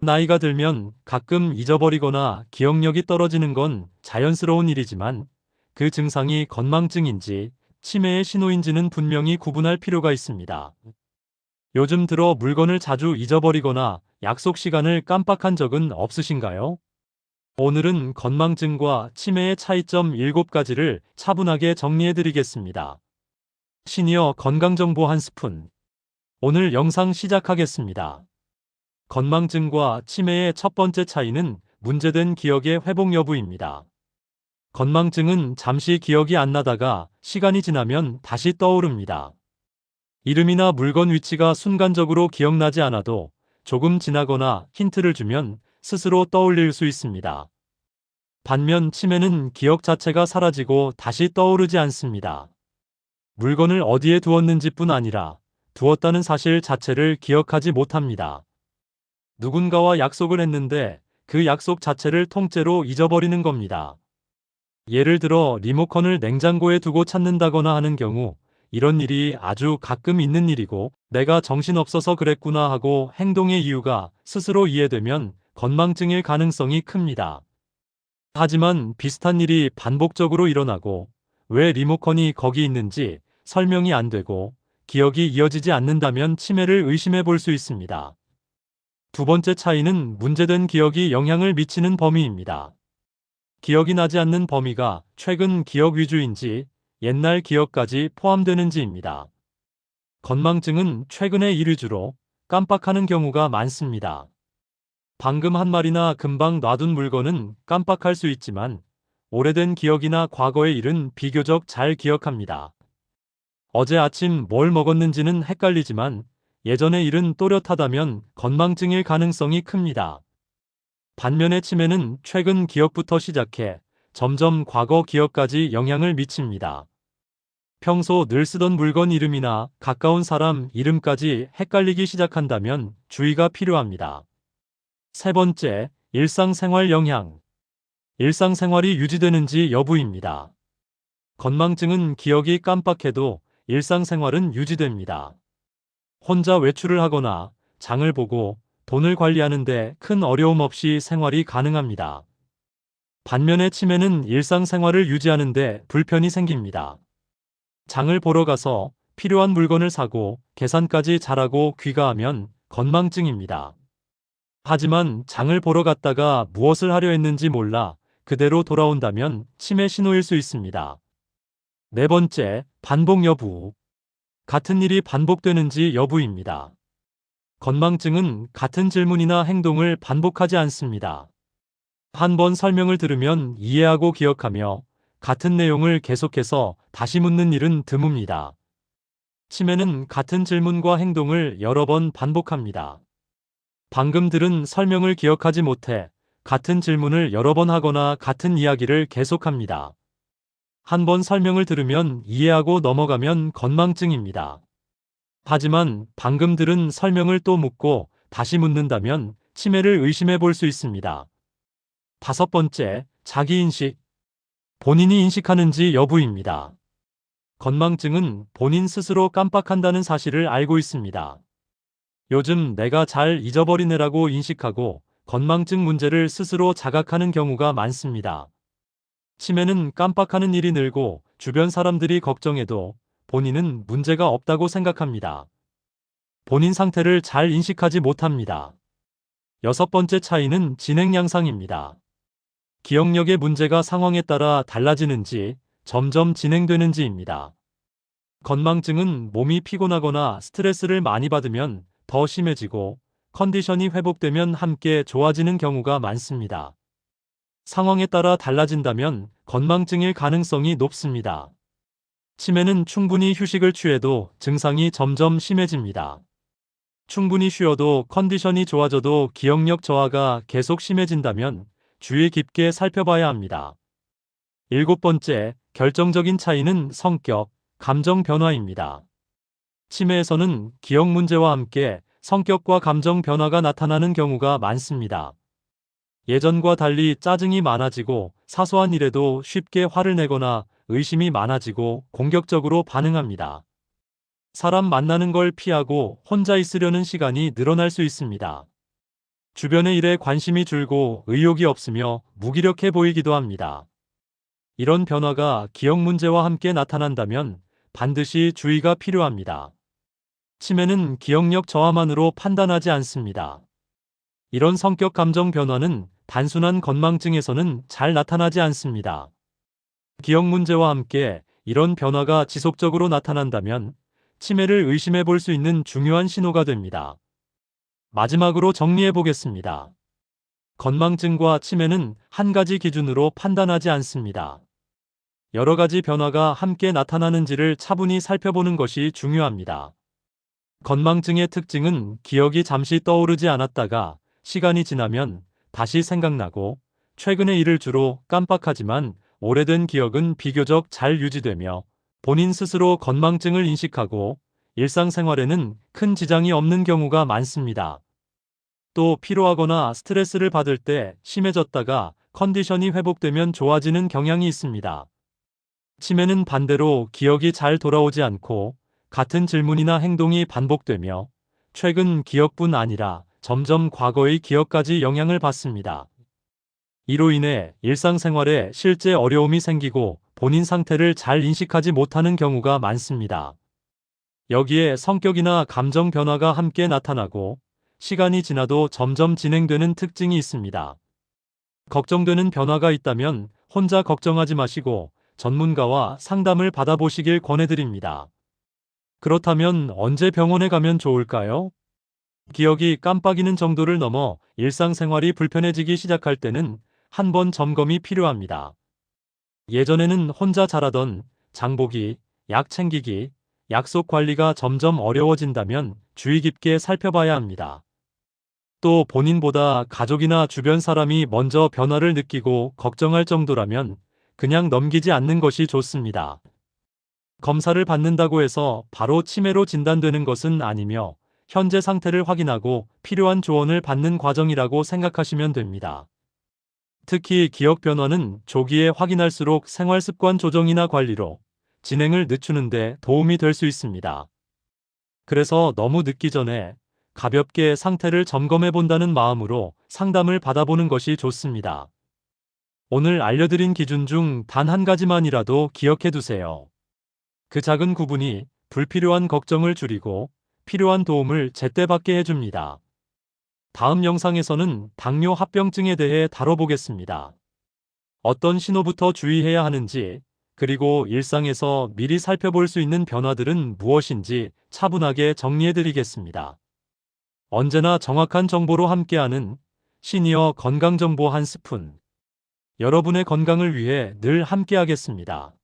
나이가 들면 가끔 잊어버리거나 기억력이 떨어지는 건 자연스러운 일이지만 그 증상이 건망증인지 치매의 신호인지는 분명히 구분할 필요가 있습니다. 요즘 들어 물건을 자주 잊어버리거나 약속 시간을 깜빡한 적은 없으신가요? 오늘은 건망증과 치매의 차이점 7가지를 차분하게 정리해 드리겠습니다. 시니어 건강정보 한 스푼. 오늘 영상 시작하겠습니다. 건망증과 치매의 첫 번째 차이는 문제된 기억의 회복 여부입니다. 건망증은 잠시 기억이 안 나다가 시간이 지나면 다시 떠오릅니다. 이름이나 물건 위치가 순간적으로 기억나지 않아도 조금 지나거나 힌트를 주면 스스로 떠올릴 수 있습니다. 반면 치매는 기억 자체가 사라지고 다시 떠오르지 않습니다. 물건을 어디에 두었는지뿐 아니라 두었다는 사실 자체를 기억하지 못합니다. 누군가와 약속을 했는데 그 약속 자체를 통째로 잊어버리는 겁니다. 예를 들어 리모컨을 냉장고에 두고 찾는다거나 하는 경우 이런 일이 아주 가끔 있는 일이고 내가 정신없어서 그랬구나 하고 행동의 이유가 스스로 이해되면 건망증일 가능성이 큽니다. 하지만 비슷한 일이 반복적으로 일어나고 왜 리모컨이 거기 있는지 설명이 안 되고 기억이 이어지지 않는다면 치매를 의심해 볼 수 있습니다. 두 번째 차이는 문제된 기억이 영향을 미치는 범위입니다. 기억이 나지 않는 범위가 최근 기억 위주인지 옛날 기억까지 포함되는지입니다. 건망증은 최근의 일 위주로 깜빡하는 경우가 많습니다. 방금 한 말이나 금방 놔둔 물건은 깜빡할 수 있지만 오래된 기억이나 과거의 일은 비교적 잘 기억합니다. 어제 아침 뭘 먹었는지는 헷갈리지만 예전의 일은 또렷하다면 건망증일 가능성이 큽니다. 반면에 치매는 최근 기억부터 시작해 점점 과거 기억까지 영향을 미칩니다. 평소 늘 쓰던 물건 이름이나 가까운 사람 이름까지 헷갈리기 시작한다면 주의가 필요합니다. 세 번째, 일상생활 영향. 일상생활이 유지되는지 여부입니다. 건망증은 기억이 깜빡해도 일상생활은 유지됩니다. 혼자 외출을 하거나 장을 보고 돈을 관리하는데 큰 어려움 없이 생활이 가능합니다. 반면에 치매는 일상생활을 유지하는데 불편이 생깁니다. 장을 보러 가서 필요한 물건을 사고 계산까지 잘하고 귀가하면 건망증입니다. 하지만 장을 보러 갔다가 무엇을 하려 했는지 몰라 그대로 돌아온다면 치매 신호일 수 있습니다. 네 번째, 반복 여부. 같은 일이 반복되는지 여부입니다. 건망증은 같은 질문이나 행동을 반복하지 않습니다. 한 번 설명을 들으면 이해하고 기억하며 같은 내용을 계속해서 다시 묻는 일은 드뭅니다. 치매는 같은 질문과 행동을 여러 번 반복합니다. 방금 들은 설명을 기억하지 못해 같은 질문을 여러 번 하거나 같은 이야기를 계속합니다. 한 번 설명을 들으면 이해하고 넘어가면 건망증입니다. 하지만 방금 들은 설명을 또 묻고 다시 묻는다면 치매를 의심해 볼 수 있습니다. 다섯 번째, 자기인식. 본인이 인식하는지 여부입니다. 건망증은 본인 스스로 깜빡한다는 사실을 알고 있습니다. 요즘 내가 잘 잊어버리느라고 인식하고 건망증 문제를 스스로 자각하는 경우가 많습니다. 치매는 깜빡하는 일이 늘고 주변 사람들이 걱정해도 본인은 문제가 없다고 생각합니다. 본인 상태를 잘 인식하지 못합니다. 여섯 번째 차이는 진행 양상입니다. 기억력의 문제가 상황에 따라 달라지는지 점점 진행되는지입니다. 건망증은 몸이 피곤하거나 스트레스를 많이 받으면 더 심해지고 컨디션이 회복되면 함께 좋아지는 경우가 많습니다. 상황에 따라 달라진다면 건망증일 가능성이 높습니다. 치매는 충분히 휴식을 취해도 증상이 점점 심해집니다. 충분히 쉬어도 컨디션이 좋아져도 기억력 저하가 계속 심해진다면 주의 깊게 살펴봐야 합니다. 일곱 번째, 결정적인 차이는 성격, 감정 변화입니다. 치매에서는 기억 문제와 함께 성격과 감정 변화가 나타나는 경우가 많습니다. 예전과 달리 짜증이 많아지고 사소한 일에도 쉽게 화를 내거나 의심이 많아지고 공격적으로 반응합니다. 사람 만나는 걸 피하고 혼자 있으려는 시간이 늘어날 수 있습니다. 주변의 일에 관심이 줄고 의욕이 없으며 무기력해 보이기도 합니다. 이런 변화가 기억 문제와 함께 나타난다면 반드시 주의가 필요합니다. 치매는 기억력 저하만으로 판단하지 않습니다. 이런 성격 감정 변화는 단순한 건망증에서는 잘 나타나지 않습니다. 기억 문제와 함께 이런 변화가 지속적으로 나타난다면 치매를 의심해 볼 수 있는 중요한 신호가 됩니다. 마지막으로 정리해 보겠습니다. 건망증과 치매는 한 가지 기준으로 판단하지 않습니다. 여러 가지 변화가 함께 나타나는지를 차분히 살펴보는 것이 중요합니다. 건망증의 특징은 기억이 잠시 떠오르지 않았다가 시간이 지나면 다시 생각나고, 최근의 일을 주로 깜빡하지만 오래된 기억은 비교적 잘 유지되며 본인 스스로 건망증을 인식하고 일상생활에는 큰 지장이 없는 경우가 많습니다. 또 피로하거나 스트레스를 받을 때 심해졌다가 컨디션이 회복되면 좋아지는 경향이 있습니다. 치매는 반대로 기억이 잘 돌아오지 않고 같은 질문이나 행동이 반복되며 최근 기억뿐 아니라 점점 과거의 기억까지 영향을 받습니다. 이로 인해 일상생활에 실제 어려움이 생기고 본인 상태를 잘 인식하지 못하는 경우가 많습니다. 여기에 성격이나 감정 변화가 함께 나타나고 시간이 지나도 점점 진행되는 특징이 있습니다. 걱정되는 변화가 있다면 혼자 걱정하지 마시고 전문가와 상담을 받아보시길 권해드립니다. 그렇다면 언제 병원에 가면 좋을까요? 기억이 깜빡이는 정도를 넘어 일상생활이 불편해지기 시작할 때는 한번 점검이 필요합니다. 예전에는 혼자 잘하던 장보기, 약 챙기기, 약속 관리가 점점 어려워진다면 주의 깊게 살펴봐야 합니다. 또 본인보다 가족이나 주변 사람이 먼저 변화를 느끼고 걱정할 정도라면 그냥 넘기지 않는 것이 좋습니다. 검사를 받는다고 해서 바로 치매로 진단되는 것은 아니며 현재 상태를 확인하고 필요한 조언을 받는 과정이라고 생각하시면 됩니다. 특히 기억 변화는 조기에 확인할수록 생활습관 조정이나 관리로 진행을 늦추는 데 도움이 될 수 있습니다. 그래서 너무 늦기 전에 가볍게 상태를 점검해 본다는 마음으로 상담을 받아보는 것이 좋습니다. 오늘 알려드린 기준 중 단 한 가지만이라도 기억해 두세요. 그 작은 구분이 불필요한 걱정을 줄이고 필요한 도움을 제때 받게 해줍니다. 다음 영상에서는 당뇨 합병증에 대해 다뤄보겠습니다. 어떤 신호부터 주의해야 하는지, 그리고 일상에서 미리 살펴볼 수 있는 변화들은 무엇인지 차분하게 정리해드리겠습니다. 언제나 정확한 정보로 함께하는 시니어 건강정보 한 스푼. 여러분의 건강을 위해 늘 함께하겠습니다.